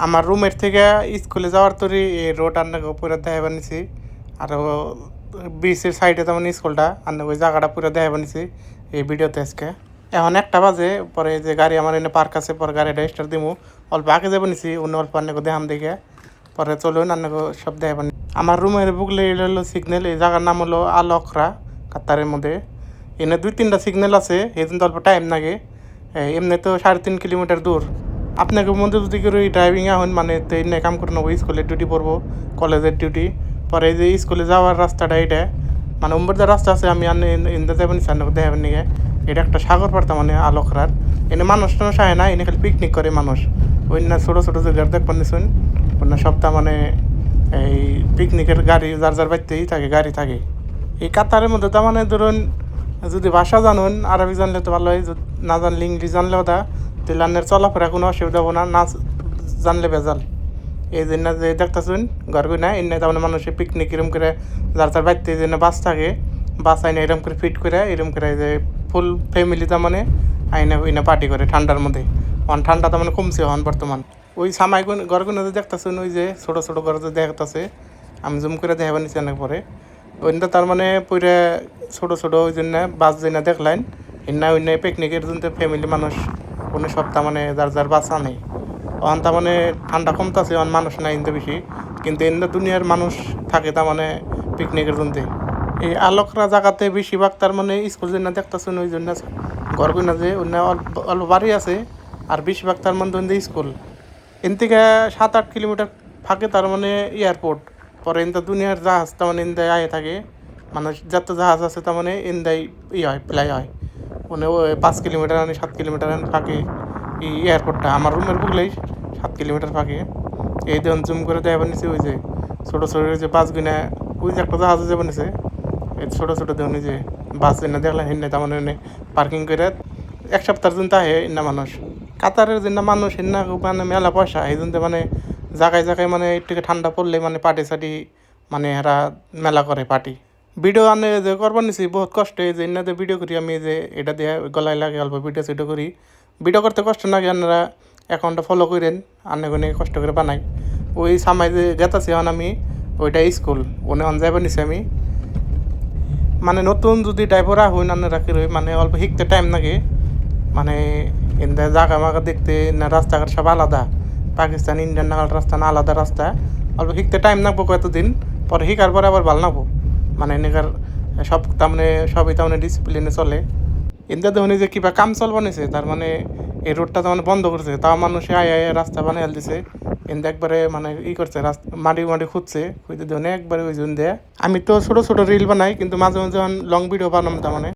আমার রুমের থেকে স্কুলে যাওয়ার তরি এই রোড আন্নাকে পুরো দেখা বানিয়েছি। আর বিচের সাইডে তেমন স্কুলটা আন্না ওই জায়গাটা পুরো দেখা বানিয়েছি এই ভিডিওতে আজকে। এখন 1টা বাজে, পরে যে গাড়ি আমার এনে পার্ক আছে, পরে গাড়িটা স্টার্ট দিমু। অল্প আগে যাবো নিছি, অন্য অল্প আন্নাকে দেখাম দেখে পরে চলুন আন্নাকে সব দেখা বানি। আমার রুমের বুকলে হলো সিগন্যাল, এই জায়গার নাম হলো আলখরা কাতারের মধ্যে। এনে 2-3টা সিগন্যাল আছে, এই জন্য অল্প টাইম লাগে। এমনি তো 3.5 কিলোমিটার দূর। আপনাকে মধ্যে যদি করে ড্রাইভিং এখন মানে তো এনে কাম করে নেবো, স্কুলের ডিউটি পড়বো, কলেজের ডিউটি। পরে এই যে স্কুলে যাওয়ার রাস্তাটা এটা মানে উম্বরদার রাস্তা আছে, আমি আনে ইন্দা যাবেন সান্নকে দেখাবেন নিয়ে। এটা একটা সাগর পাড়তা মানে আলখরার। এনে মানুষ টানুষ আয় না, এনে খালি পিকনিক করে মানুষ। ওই না ছোটো ছোটো যে গাড়ি দেখবেন নিশুন, অন্য সপ্তাহ মানে এই পিকনিকের গাড়ি যার যার বাড়িতেই থাকে, গাড়ি থাকে। এই কাতারের মধ্যে তার মানে ধরুন যদি ভাষা জানুন, আরবি জানলে তো ভালো হয়, না জানলে ইংলিশ জানলেও তা তেলানের চলাফেরা কোনো অসুবিধা হবো না, না জানলে বেজাল। এই জন্য যে দেখতেছুন ঘরগুই না এনে তেমন মানুষের পিকনিক এরম করে যার তার বাড়িতে যে বাস থাকে, বাস আইনে এরম করে ফিট করে এরম করে যে ফুল ফ্যামিলি তার মানে আইনে ওইনে পার্টি করে ঠান্ডার মধ্যে। অন ঠান্ডা তার মানে কমছে হন বর্তমান। ওই সামাই ঘরগুলো যে দেখতেছুন, ওই যে ছোটো ছোটো ঘর যে দেখতেছে, আমি জুম করে দেখাবার নিচ্ছি অনেক পরে। ওইটা তার মানে পুরে ছোটো ছোটো ওই জন্য বাস যেন দেখলেন এনা অন্য পিকনিকের জন্য ফ্যামিলি মানুষ কোনো সপ্তাহ মানে যার যার বাস আনে। অন তার মানে ঠান্ডা কমতেছে, অন মানুষ নাই ইন্দে বেশি, কিন্তু এন্দা দুনিয়ার মানুষ থাকে তার মানে পিকনিকের জন্য। এই আলোকরা জায়গাতে বেশিরভাগ তার মানে স্কুল যেন দেখতেছেন, ওই জন্য ঘরগুলো না যে অন্য অল্প অল্প বাড়ি আছে, আর বেশিরভাগ তার মধ্যে স্কুল। এন থেকে 7-8 কিলোমিটার ফাঁকে তার মানে এয়ারপোর্ট। পরে ইন্দা দুনিয়ার জাহাজ তার মানে ইন্দায় আয়ে থাকে, মানে যত জাহাজ আছে তার মানে ইন্দায় হয় প্লাই হয়। মানে ওই 5 কিলোমিটার 7 কিলোমিটার ফাঁকে এই এয়ারপোর্টটা আমার রুমের বুকলেই 7 কিলোমিটার ফাঁকে। এই দেখুন জুম করে দেওয়া বানিয়েছে, ওই যে ছোটো ছোটো যে বাসগুনা, ওই যে একটা জাহাজ যে বানিয়েছে, এই ছোটো ছোটো দেখুন এই যে বাস এনে দেখলেন হেন তার মানে পার্কিং করে 1 সপ্তাহের জন্য তাহে না মানুষ। কাতারের জন্য মানুষ এনা মানে মেলা পয়সা, এই জন্য মানে জায়গায় জায়গায় মানে একটু ঠান্ডা পড়লে মানে পার্টি সাটি মানে এরা মেলা করে পার্টি। ভিডিও আনে যে করবার নিছি বহুত কষ্ট, এই যে এনাতে ভিডিও করি আমি, যে এটা দিয়ে গলায় লাগে অল্প ভিডিও সিডিও করি। ভিডিও করতে কষ্ট লাগে, আপনারা অ্যাকাউন্টটা ফলো করেন, আনে কোনে কষ্ট করে বানাই। ওই সামাই যে গেতাছি এখন আমি, ওইটা স্কুল ওনে অন যাইবার নিছি আমি। মানে নতুন যদি ড্রাইভার হইন আনে রাখি রই, মানে অল্প শিখতে টাইম লাগে। মানে এনদা জায়গা মাগা দেখতে না, রাস্তাঘাট সব আলাদা, পাকিস্তান ইন্ডিয়ান নাগাল রাস্তা না, আলাদা রাস্তা। অল্প শিখতে টাইম লাগবো কতদিন, পরে শিকার পরে আবার ভালো লাগবো। মানে এনেকার সব তার মানে সবই তার মানে ডিসিপ্লিনে চলে। এনদা দেখুন যে কিবা কাম চল বানিয়েছে, তার মানে এই রোডটা তার মানে বন্ধ করছে, তাও মানুষে আয় আয় রাস্তা বানিয়ে দিছে। এনদা একবারে মানে করছে, রাস্তা মাটি মাটি খুঁজছে, খুঁজতে দেখুন একবারে ওই জন্য দেয়। আমি তো ছোটো ছোটো রিল বানাই, কিন্তু মাঝে মাঝে লং ভিডিও বানাম তার মানে।